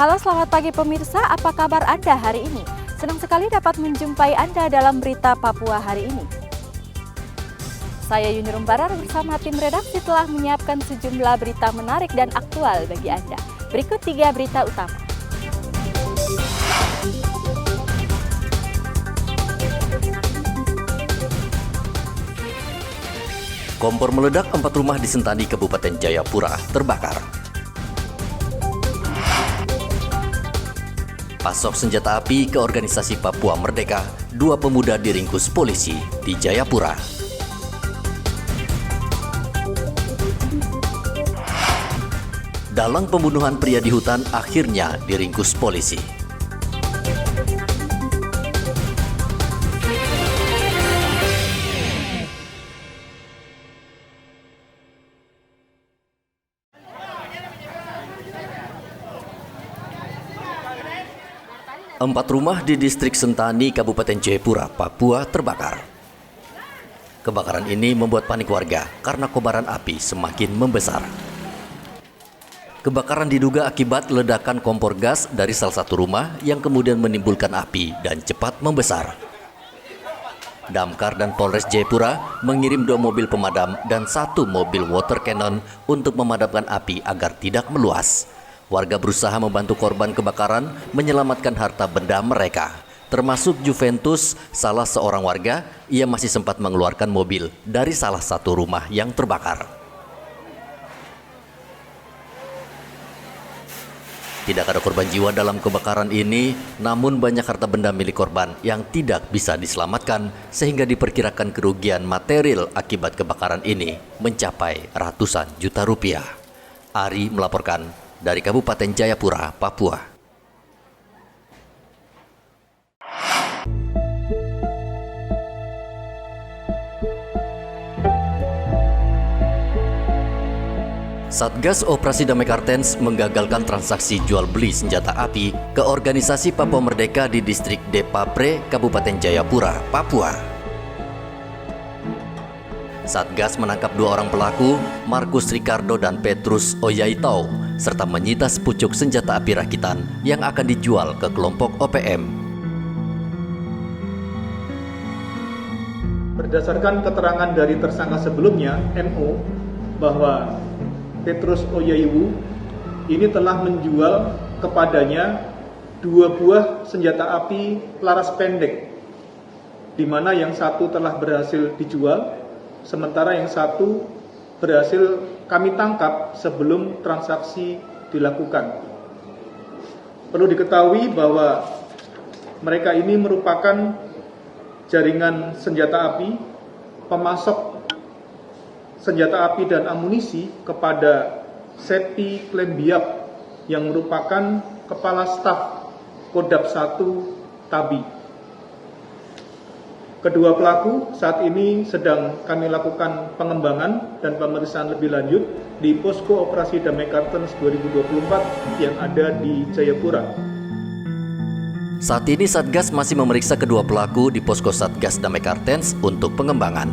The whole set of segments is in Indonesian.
Halo, selamat pagi pemirsa, apa kabar Anda hari ini? Senang sekali dapat menjumpai Anda dalam berita Papua hari ini. Saya Yuni Rumbarar bersama tim redaksi telah menyiapkan sejumlah berita menarik dan aktual bagi Anda. Berikut 3 berita utama. Kompor meledak, 4 rumah di Sentani, Kabupaten Jayapura terbakar. Pasok senjata api ke organisasi Papua Merdeka, 2 pemuda diringkus polisi di Jayapura. Dalang pembunuhan pria di hutan akhirnya diringkus polisi. Empat rumah di distrik Sentani, Kabupaten Jayapura, Papua terbakar. Kebakaran ini membuat panik warga karena kobaran api semakin membesar. Kebakaran diduga akibat ledakan kompor gas dari salah satu rumah yang kemudian menimbulkan api dan cepat membesar. Damkar dan Polres Jayapura mengirim 2 mobil pemadam dan 1 mobil water cannon untuk memadamkan api agar tidak meluas. Warga berusaha membantu korban kebakaran menyelamatkan harta benda mereka, termasuk Juventus, salah seorang warga. Ia masih sempat mengeluarkan mobil dari salah satu rumah yang terbakar. Tidak ada korban jiwa dalam kebakaran ini, namun banyak harta benda milik korban yang tidak bisa diselamatkan, sehingga diperkirakan kerugian material akibat kebakaran ini mencapai ratusan juta rupiah. Ari melaporkan dari Kabupaten Jayapura, Papua. Satgas Operasi Damai Kartens menggagalkan transaksi jual beli senjata api ke organisasi Papua Merdeka di distrik Depapre, Kabupaten Jayapura, Papua. Satgas menangkap 2 orang pelaku, Markus Ricardo dan Petrus Oyaitau, serta menyita sepucuk senjata api rakitan yang akan dijual ke kelompok OPM. Berdasarkan keterangan dari tersangka sebelumnya, MO, bahwa Petrus Oyaiwu ini telah menjual kepadanya 2 buah senjata api laras pendek, di mana yang satu telah berhasil dijual, sementara yang satu berhasil kami tangkap sebelum transaksi dilakukan. Perlu diketahui bahwa mereka ini merupakan jaringan senjata api, pemasok senjata api dan amunisi kepada Sepi Klembiap yang merupakan Kepala Staf Kodab 1 Tabi. Kedua pelaku saat ini sedang kami lakukan pengembangan dan pemeriksaan lebih lanjut di Posko Operasi Damai Kartens 2024 yang ada di Jayapura. Saat ini Satgas masih memeriksa kedua pelaku di Posko Satgas Damai Kartens untuk pengembangan.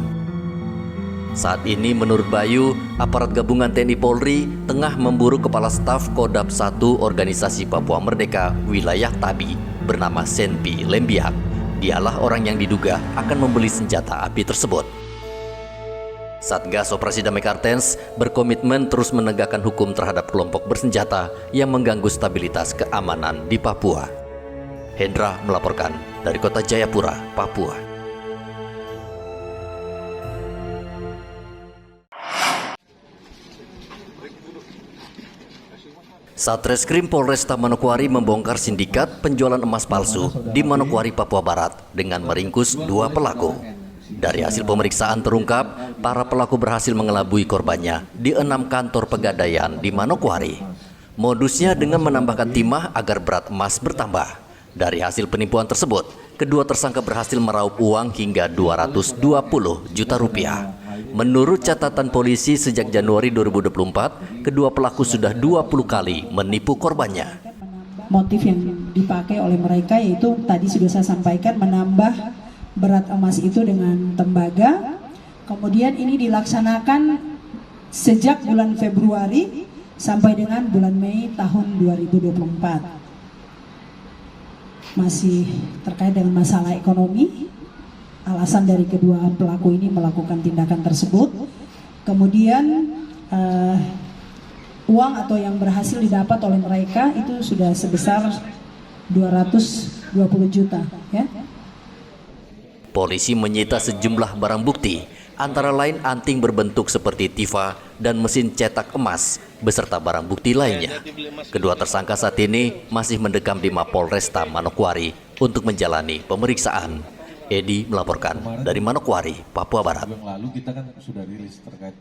Saat ini menurut Bayu, aparat gabungan TNI Polri tengah memburu Kepala Staf Kodab 1 Organisasi Papua Merdeka Wilayah Tabi bernama Senpi Lembiak. Dialah orang yang diduga akan membeli senjata api tersebut. Satgas Operasi Damai Kartens berkomitmen terus menegakkan hukum terhadap kelompok bersenjata yang mengganggu stabilitas keamanan di Papua. Hendra melaporkan dari Kota Jayapura, Papua. Satreskrim Polresta Manokwari membongkar sindikat penjualan emas palsu di Manokwari, Papua Barat dengan meringkus 2 pelaku. Dari hasil pemeriksaan terungkap, para pelaku berhasil mengelabui korbannya di 6 kantor pegadaian di Manokwari. Modusnya dengan menambahkan timah agar berat emas bertambah. Dari hasil penipuan tersebut, kedua tersangka berhasil meraup uang hingga 220 juta rupiah. Menurut catatan polisi, sejak Januari 2024, kedua pelaku sudah 20 kali menipu korbannya. Motif yang dipakai oleh mereka yaitu tadi sudah saya sampaikan, menambah berat emas itu dengan tembaga. Kemudian ini dilaksanakan sejak bulan Februari sampai dengan bulan Mei tahun 2024. Masih terkait dengan masalah ekonomi, alasan dari kedua pelaku ini melakukan tindakan tersebut. Kemudian uang atau yang berhasil didapat oleh mereka itu sudah sebesar 220 juta, ya. Polisi menyita sejumlah barang bukti, antara lain anting berbentuk seperti tifa dan mesin cetak emas, beserta barang bukti lainnya. Kedua tersangka saat ini masih mendekam di Mapolresta Manokwari untuk menjalani pemeriksaan. Edi melaporkan dari Manokwari, Papua Barat. Yang lalu kita kan sudah rilis terkait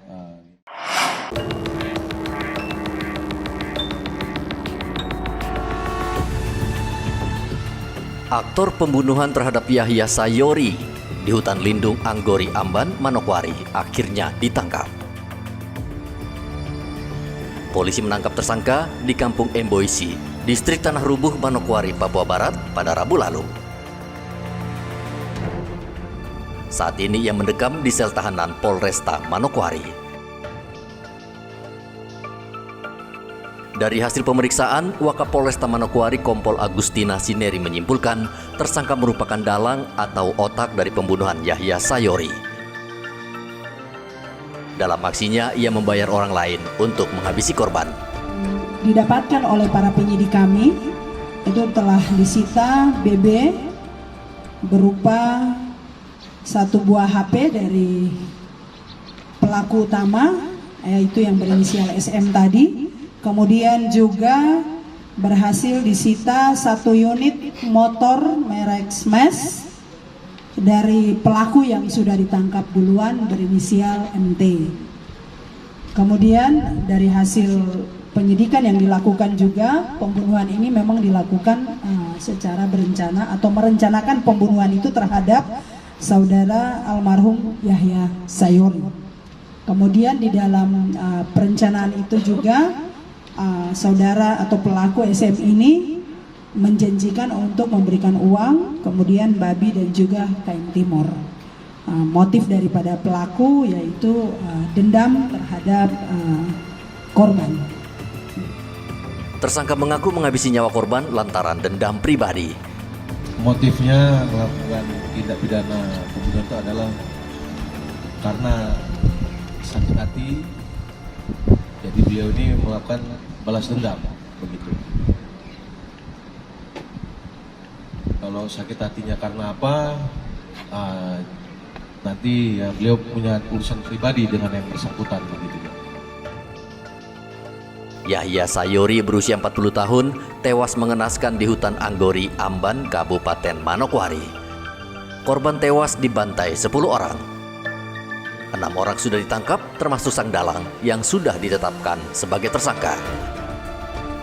Aktor pembunuhan terhadap Yahya Sayori di hutan lindung Anggori Amban, Manokwari akhirnya ditangkap. Polisi menangkap tersangka di Kampung Emboisi, Distrik Tanah Rubuh, Manokwari, Papua Barat pada Rabu lalu. Saat ini ia mendekam di sel tahanan Polresta Manokwari. Dari hasil pemeriksaan, Wakapolresta Manokwari Kompol Agustina Sineri menyimpulkan tersangka merupakan dalang atau otak dari pembunuhan Yahya Sayori. Dalam aksinya, ia membayar orang lain untuk menghabisi korban. Didapatkan oleh para penyidik kami, itu telah disita BB berupa satu buah HP dari pelaku utama, yaitu yang berinisial SM tadi. Kemudian juga berhasil disita satu unit motor merek Smash dari pelaku yang sudah ditangkap duluan berinisial MT. Kemudian dari hasil penyidikan yang dilakukan juga, pembunuhan ini memang dilakukan secara berencana atau merencanakan pembunuhan itu terhadap saudara almarhum Yahya Sayori. Kemudian di dalam perencanaan itu juga saudara atau pelaku SM ini menjanjikan untuk memberikan uang, kemudian babi dan juga kain timur. Motif daripada pelaku yaitu dendam terhadap korban. Tersangka mengaku menghabisi nyawa korban lantaran dendam pribadi. motifnya melakukan tindak pidana pembunuhan itu adalah karena sakit hati. Jadi beliau ini melakukan balas dendam, begitu. Kalau sakit hatinya karena apa, nanti ya beliau punya urusan pribadi dengan yang bersangkutan, begitu. Yahya Sayori berusia 40 tahun tewas mengenaskan di hutan Anggori, Amban, Kabupaten Manokwari. Korban tewas dibantai 10 orang. 6 orang sudah ditangkap termasuk sang dalang yang sudah ditetapkan sebagai tersangka.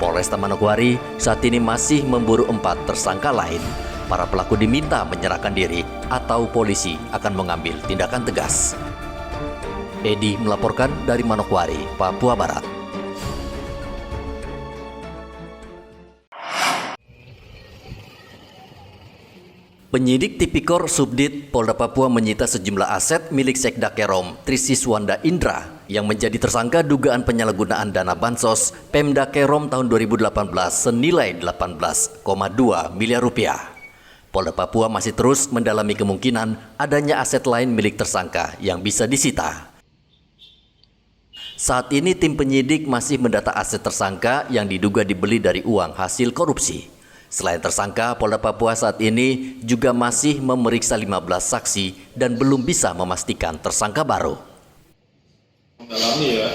Polresta Manokwari saat ini masih memburu 4 tersangka lain. Para pelaku diminta menyerahkan diri atau polisi akan mengambil tindakan tegas. Edi melaporkan dari Manokwari, Papua Barat. Penyidik Tipikor Subdit Polda Papua menyita sejumlah aset milik Sekda Kerom Trisiswanda Indra yang menjadi tersangka dugaan penyalahgunaan dana bansos Pemda Kerom tahun 2018 senilai 18,2 miliar rupiah. Polda Papua masih terus mendalami kemungkinan adanya aset lain milik tersangka yang bisa disita. Saat ini tim penyidik masih mendata aset tersangka yang diduga dibeli dari uang hasil korupsi. Selain tersangka, Polda Papua saat ini juga masih memeriksa 15 saksi dan belum bisa memastikan tersangka baru. Mendalami ya,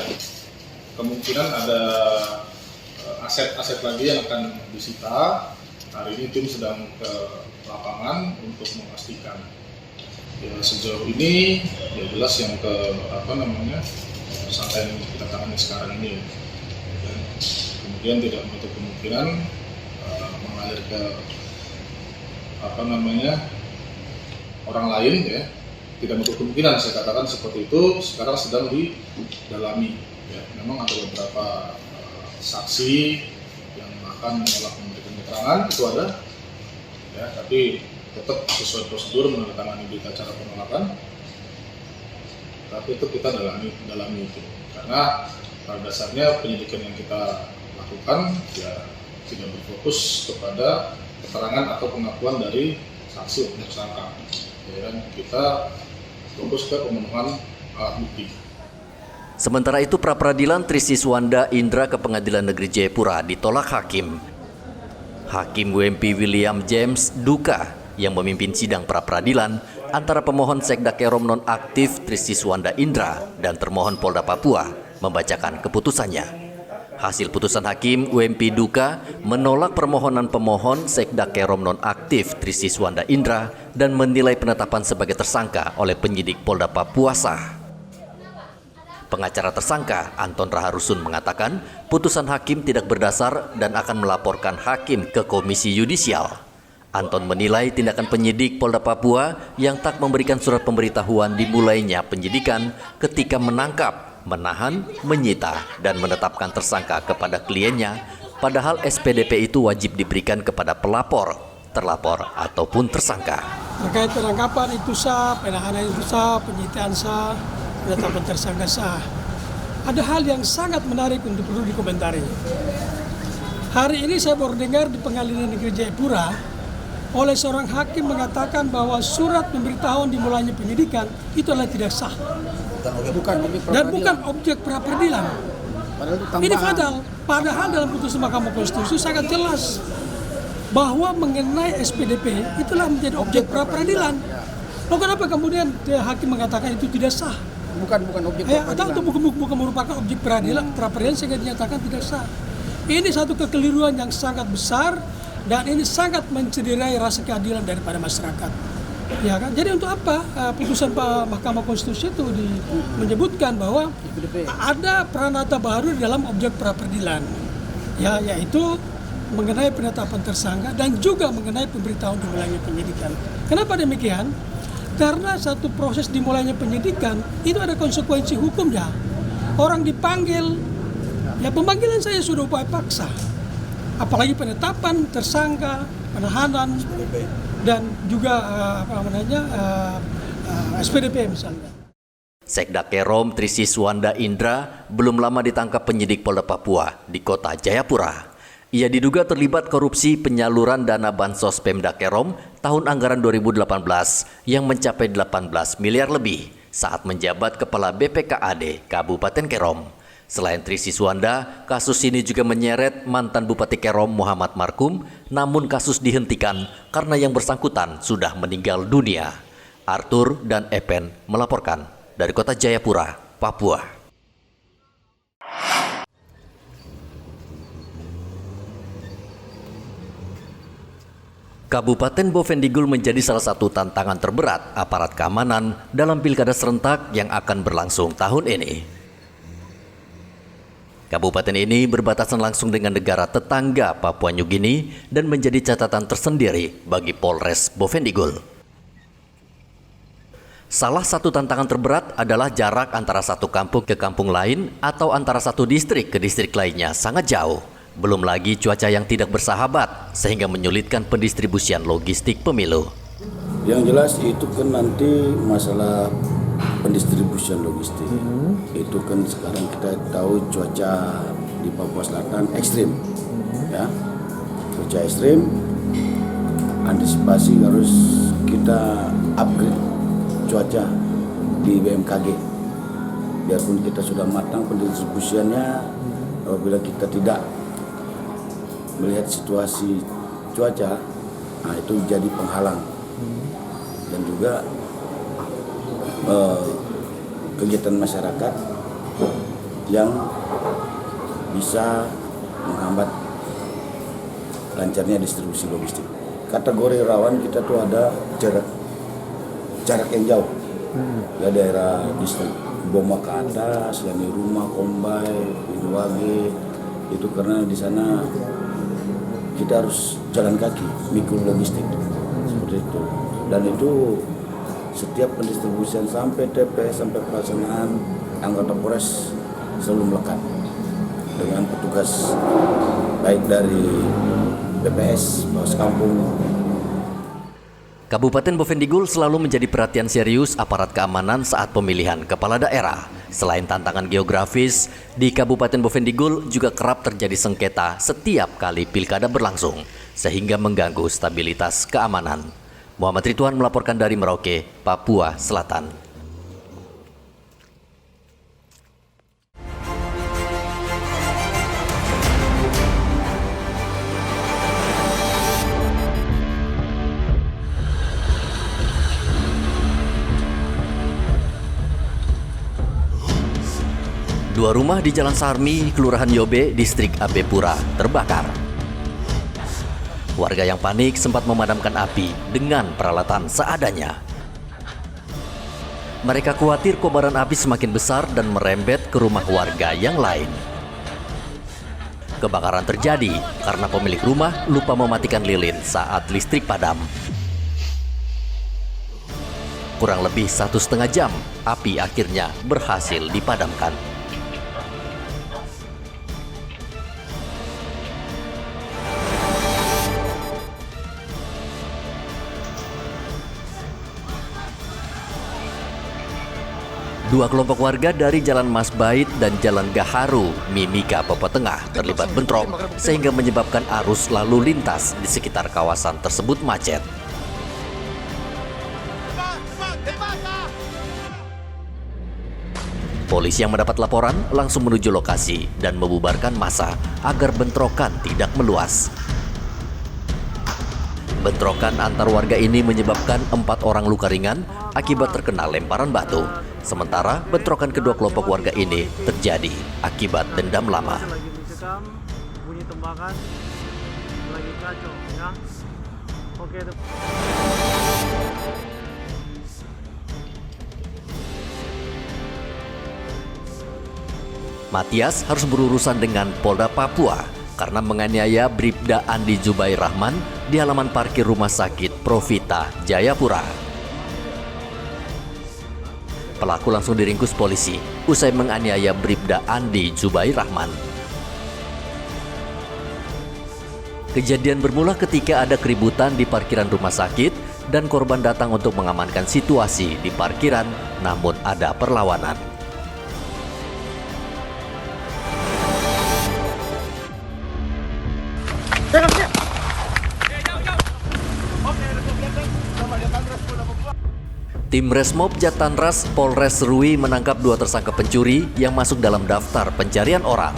kemungkinan ada aset-aset lagi yang akan disita. Hari ini tim sedang ke lapangan untuk memastikan. Ya, sejauh ini ya jelas yang tersangka yang kita tangani sekarang ini. Dan kemudian tidak menutup kemungkinan mengalir ke orang lain ya, tidak menutup kemungkinan, saya katakan seperti itu. Sekarang sedang didalami ya. Memang ada beberapa saksi yang akan menolak memberikan keterangan, itu ada ya, tapi tetap sesuai prosedur menandatangani berita acara penolakan. tapi itu kita dalami itu. Karena pada dasarnya penyidikan yang kita lakukan ya tidak berfokus kepada keterangan atau pengakuan dari saksi atau tersangka. Ya, kita fokus ke pemenuhan alat bukti. Sementara itu pra-peradilan Trisiswanda Indra ke Pengadilan Negeri Jayapura ditolak hakim. Hakim WMP William James Duka yang memimpin sidang pra-peradilan antara pemohon Sekda Kerom nonaktif Trisiswanda Indra dan termohon Polda Papua membacakan keputusannya. Hasil putusan hakim WMP Duka menolak permohonan pemohon Sekda Kerom nonaktif Trisiswanda Indra dan menilai penetapan sebagai tersangka oleh penyidik Polda Papua sah. Pengacara tersangka Anton Raharusun mengatakan putusan hakim tidak berdasar dan akan melaporkan hakim ke Komisi Yudisial. Anton menilai tindakan penyidik Polda Papua yang tak memberikan surat pemberitahuan dimulainya penyidikan ketika menangkap, menahan, menyita, dan menetapkan tersangka kepada kliennya, padahal SPDP itu wajib diberikan kepada pelapor, terlapor, ataupun tersangka. Terkait penangkapan itu sah, penahanan itu sah, penyitaan sah, penetapan tersangka sah. Ada hal yang sangat menarik untuk perlu dikomentari. Hari ini saya baru dengar di Pengadilan Negeri Jayapura oleh seorang hakim mengatakan bahwa surat pemberitahuan dimulainya penyidikan itu adalah tidak sah. Bukan objek pra-peradilan. Ini fatal. Padahal dalam putusan Mahkamah Konstitusi sangat jelas bahwa mengenai SPDP itulah menjadi objek pra-peradilan. Loh, kenapa kemudian hakim mengatakan itu tidak sah? Bukan objek pra-peradilan. Atau bukan merupakan objek pra-peradilan sehingga dinyatakan tidak sah. Ini satu kekeliruan yang sangat besar dan ini sangat mencederai rasa keadilan daripada masyarakat. Ya kan? Jadi untuk apa putusan Mahkamah Konstitusi itu menyebutkan bahwa ada pranata baru di dalam objek pra-peradilan, ya, yaitu mengenai penetapan tersangka dan juga mengenai pemberitahuan dimulainya penyidikan. Kenapa demikian? Karena satu proses dimulainya penyidikan itu ada konsekuensi hukumnya. Orang dipanggil, ya pemanggilan saya sudah upaya paksa, apalagi penetapan tersangka, penahanan dan juga SPDP misalnya. Sekda Kerom Trisiswanda Indra belum lama ditangkap penyidik Polda Papua di kota Jayapura. Ia diduga terlibat korupsi penyaluran dana bansos Pemda Kerom tahun anggaran 2018 yang mencapai 18 miliar lebih saat menjabat Kepala BPKAD Kabupaten Kerom. Selain Trisiswanda, kasus ini juga menyeret mantan Bupati Kerom Muhammad Markum, namun kasus dihentikan karena yang bersangkutan sudah meninggal dunia. Arthur dan Epen melaporkan dari kota Jayapura, Papua. Kabupaten Bovendigul menjadi salah satu tantangan terberat aparat keamanan dalam pilkada serentak yang akan berlangsung tahun ini. Kabupaten ini berbatasan langsung dengan negara tetangga Papua Nugini dan menjadi catatan tersendiri bagi Polres Bovendigul. Salah satu tantangan terberat adalah jarak antara satu kampung ke kampung lain atau antara satu distrik ke distrik lainnya sangat jauh. Belum lagi cuaca yang tidak bersahabat sehingga menyulitkan pendistribusian logistik pemilu. Yang jelas itu kan nanti masalah pendistribusian logistik. Itu kan sekarang kita tahu cuaca di Papua Selatan ekstrim, ya, cuaca ekstrim. Antisipasi harus kita upgrade cuaca di BMKG. Biarpun kita sudah matang pendistribusiannya, apabila kita tidak melihat situasi cuaca, nah itu jadi penghalang dan juga kegiatan masyarakat yang bisa menghambat lancarnya distribusi logistik. Kategori rawan kita tuh ada jarak yang jauh, ya daerah distrik Boma ke atas, yani Rumah, Kombay, Inuwage, itu karena di sana kita harus jalan kaki, mikro logistik seperti itu. Dan itu setiap pendistribusian sampai TPS sampai pelaksanaan anggota Polres selalu melekat dengan petugas baik dari BPS, Pos Kampung. Kabupaten Bovendigul selalu menjadi perhatian serius aparat keamanan saat pemilihan kepala daerah. Selain tantangan geografis, di Kabupaten Bovendigul juga kerap terjadi sengketa setiap kali pilkada berlangsung, sehingga mengganggu stabilitas keamanan. Muhammad Ridwan melaporkan dari Merauke, Papua Selatan. Dua rumah di Jalan Sarmi, Kelurahan Yobe, Distrik AB Pura, terbakar. Warga yang panik sempat memadamkan api dengan peralatan seadanya. Mereka khawatir kobaran api semakin besar dan merembet ke rumah warga yang lain. Kebakaran terjadi karena pemilik rumah lupa mematikan lilin saat listrik padam. Kurang lebih 1,5 jam, api akhirnya berhasil dipadamkan. Dua kelompok warga dari Jalan Mas Bait dan Jalan Gaharu, Mimika, Papua Tengah terlibat bentrok sehingga menyebabkan arus lalu lintas di sekitar kawasan tersebut macet. Polisi yang mendapat laporan langsung menuju lokasi dan membubarkan massa agar bentrokan tidak meluas. Bentrokan antar warga ini menyebabkan 4 orang luka ringan akibat terkena lemparan batu. Sementara bentrokan kedua kelompok warga ini terjadi akibat dendam lama. Lagi mencekam, bunyi tembakan, lagi kacau, ya. Oke. Matias harus berurusan dengan Polda Papua karena menganiaya Bribda Andi Zubair Rahman di halaman parkir rumah sakit Profita, Jayapura. Pelaku langsung diringkus polisi usai menganiaya Bribda Andi Zubair Rahman. Kejadian bermula ketika ada keributan di parkiran rumah sakit dan korban datang untuk mengamankan situasi di parkiran, namun ada perlawanan. Tim Resmob Jatanras Polres Rui menangkap 2 tersangka pencuri yang masuk dalam daftar pencarian orang.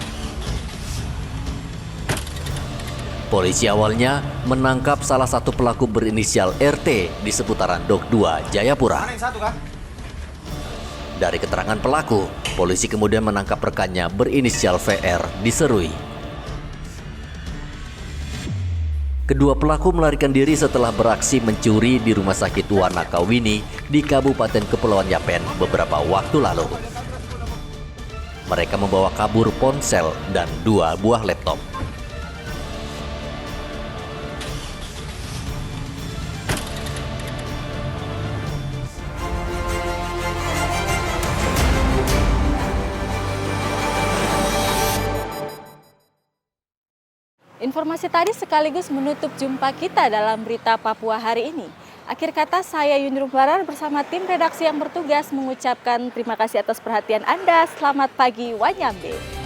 Polisi awalnya menangkap salah satu pelaku berinisial RT di seputaran Dok 2, Jayapura. Dari keterangan pelaku, polisi kemudian menangkap rekannya berinisial VR di Serui. Kedua pelaku melarikan diri setelah beraksi mencuri di Rumah Sakit Wanakawini di Kabupaten Kepulauan Yapen beberapa waktu lalu. Mereka membawa kabur ponsel dan 2 buah laptop. Informasi tadi sekaligus menutup jumpa kita dalam berita Papua hari ini. Akhir kata saya Yuni Rumbaran bersama tim redaksi yang bertugas mengucapkan terima kasih atas perhatian Anda. Selamat pagi Wanyambe.